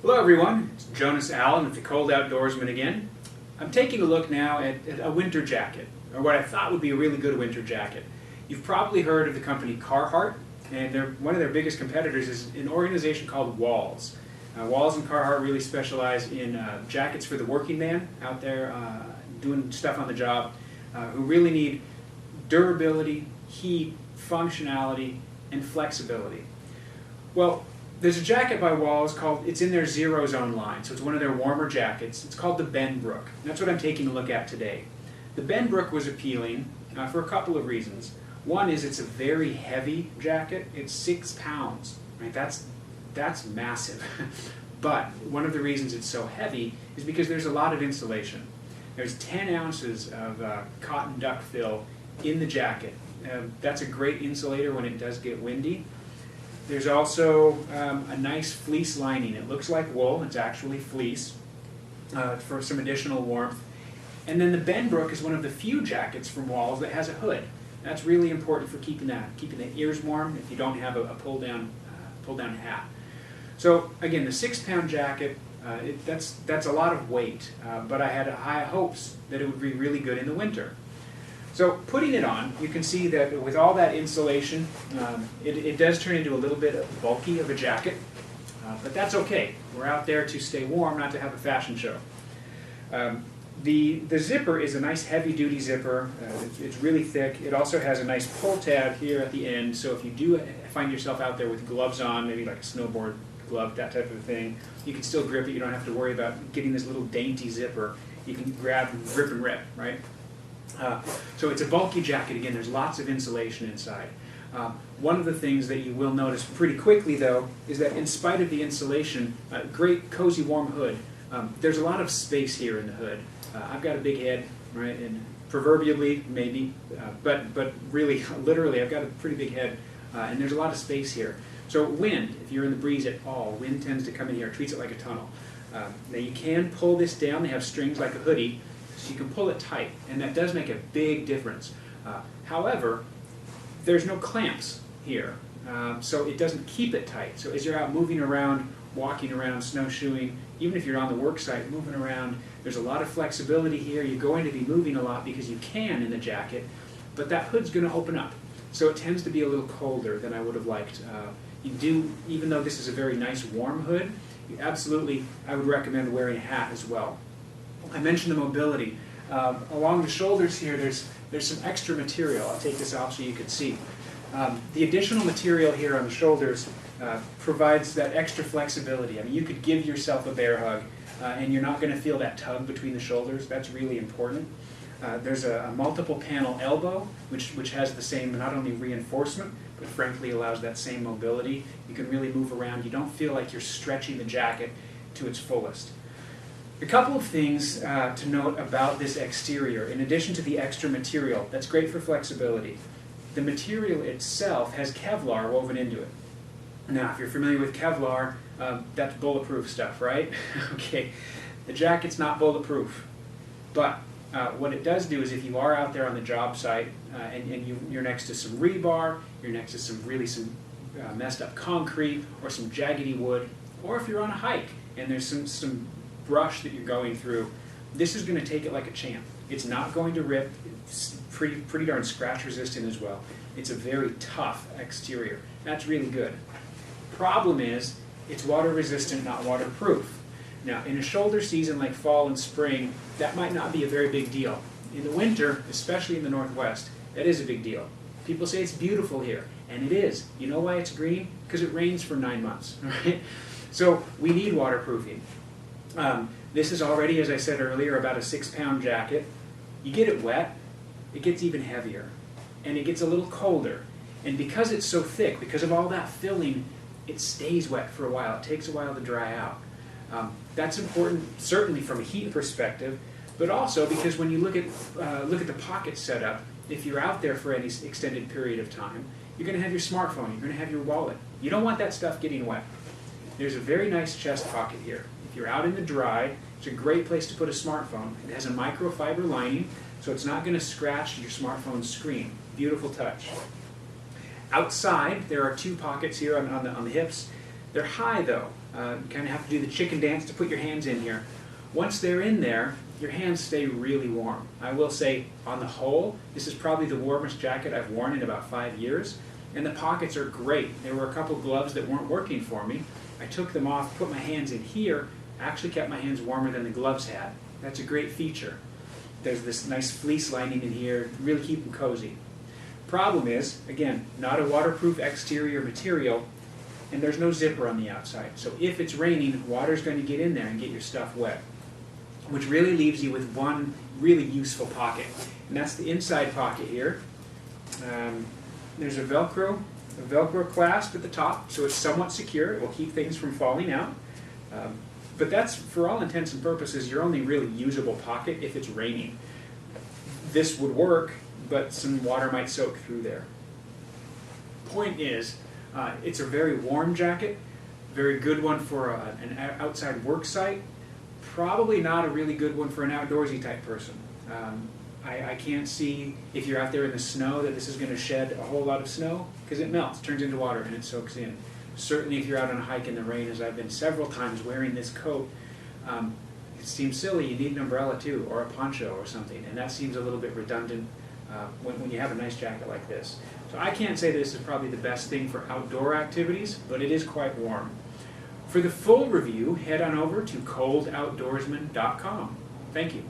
Hello everyone, it's Jonas Allen with the Cold Outdoorsman again. I'm taking a look now at a winter jacket, or what I thought would be a really good winter jacket. You've probably heard of the company Carhartt, and one of their biggest competitors is an organization called Walls. Walls and Carhartt really specialize in jackets for the working man out there doing stuff on the job, who really need durability, heat, functionality, and flexibility. Well, there's a jacket by Walls it's in their Zero Zone line, so it's one of their warmer jackets. It's called the Benbrook. That's what I'm taking a look at today. The Benbrook was appealing for a couple of reasons. One is it's a very heavy jacket. It's 6 pounds, right? That's massive. But one of the reasons it's so heavy is because there's a lot of insulation. There's 10 ounces of cotton duck fill in the jacket. That's a great insulator when it does get windy. There's also a nice fleece lining. It looks like wool, it's actually fleece for some additional warmth. And then the Benbrook is one of the few jackets from Walls that has a hood. That's really important for keeping the ears warm if you don't have a pull down hat. So again, the 6-pound jacket, that's a lot of weight, but I had high hopes that it would be really good in the winter. So putting it on, you can see that with all that insulation, it does turn into a little bit bulky of a jacket, but that's okay. We're out there to stay warm, not to have a fashion show. The zipper is a nice heavy-duty zipper. It's really thick. It also has a nice pull tab here at the end, so if you do find yourself out there with gloves on, maybe like a snowboard glove, that type of thing, you can still grip it. You don't have to worry about getting this little dainty zipper. You can grab, grip, and rip, right? So it's a bulky jacket. Again, there's lots of insulation inside. One of the things that you will notice pretty quickly, though, is that in spite of the insulation, great cozy warm hood, there's a lot of space here in the hood. I've got a big head, right, and proverbially, maybe, but really, literally, I've got a pretty big head, and there's a lot of space here. So wind, if you're in the breeze at all, wind tends to come in here, it treats it like a tunnel. Now you can pull this down. They have strings like a hoodie, so you can pull it tight, and that does make a big difference. However, there's no clamps here, so it doesn't keep it tight. So as you're out moving around, walking around, snowshoeing, even if you're on the work site moving around, there's a lot of flexibility here. You're going to be moving a lot because you can in the jacket, but that hood's going to open up. So it tends to be a little colder than I would have liked. Even though this is a very nice warm hood, I would recommend wearing a hat as well. I mentioned the mobility. Along the shoulders here, there's some extra material. I'll take this off so you can see. The additional material here on the shoulders provides that extra flexibility. I mean, you could give yourself a bear hug, and you're not going to feel that tug between the shoulders. That's really important. There's a multiple panel elbow, which has the same, not only reinforcement, but frankly allows that same mobility. You can really move around. You don't feel like you're stretching the jacket to its fullest. A couple of things to note about this exterior, in addition to the extra material, that's great for flexibility. The material itself has Kevlar woven into it. Now, if you're familiar with Kevlar, that's bulletproof stuff, right? Okay, the jacket's not bulletproof, but what it does do is if you are out there on the job site and you're next to some rebar, you're next to some messed up concrete or some jaggedy wood, or if you're on a hike and there's some brush that you're going through, this is going to take it like a champ. It's not going to rip. It's pretty darn scratch resistant as well. It's a very tough exterior. That's really good. Problem is, it's water resistant, not waterproof. Now, in a shoulder season like fall and spring, that might not be a very big deal. In the winter, especially in the Northwest, that is a big deal. People say it's beautiful here, and it is. You know why it's green? Because it rains for 9 months, right? So we need waterproofing. This is already, as I said earlier, about a 6-pound jacket. You get it wet, it gets even heavier, and it gets a little colder. And because it's so thick, because of all that filling, it stays wet for a while. It takes a while to dry out. That's important, certainly from a heat perspective, but also because when you look at the pocket setup, if you're out there for any extended period of time, you're going to have your smartphone, you're going to have your wallet. You don't want that stuff getting wet. There's a very nice chest pocket here. If you're out in the dry, it's a great place to put a smartphone. It has a microfiber lining, so it's not going to scratch your smartphone screen. Beautiful touch. Outside, there are 2 pockets here on the hips. They're high though, You kind of have to do the chicken dance to put your hands in here. Once they're in there, your hands stay really warm. I will say, on the whole, this is probably the warmest jacket I've worn in about 5 years, and the pockets are great. There were a couple gloves that weren't working for me. I took them off, put my hands in here, actually kept my hands warmer than the gloves had. That's a great feature. There's this nice fleece lining in here, really keep them cozy. Problem is, again, not a waterproof exterior material, and there's no zipper on the outside. So if it's raining, water's going to get in there and get your stuff wet, which really leaves you with one really useful pocket, and that's the inside pocket here. There's a Velcro clasp at the top, so it's somewhat secure. It will keep things from falling out. But that's, for all intents and purposes, your only really usable pocket if it's raining. This would work, but some water might soak through there. Point is, it's a very warm jacket, very good one for an outside work site, probably not a really good one for an outdoorsy type person. I can't see, if you're out there in the snow, that this is going to shed a whole lot of snow, because it melts, turns into water, and it soaks in. Certainly if you're out on a hike in the rain, as I've been several times wearing this coat, it seems silly, you need an umbrella too, or a poncho or something, and that seems a little bit redundant when you have a nice jacket like this. So I can't say this is probably the best thing for outdoor activities, but it is quite warm. For the full review, head on over to coldoutdoorsman.com. Thank you.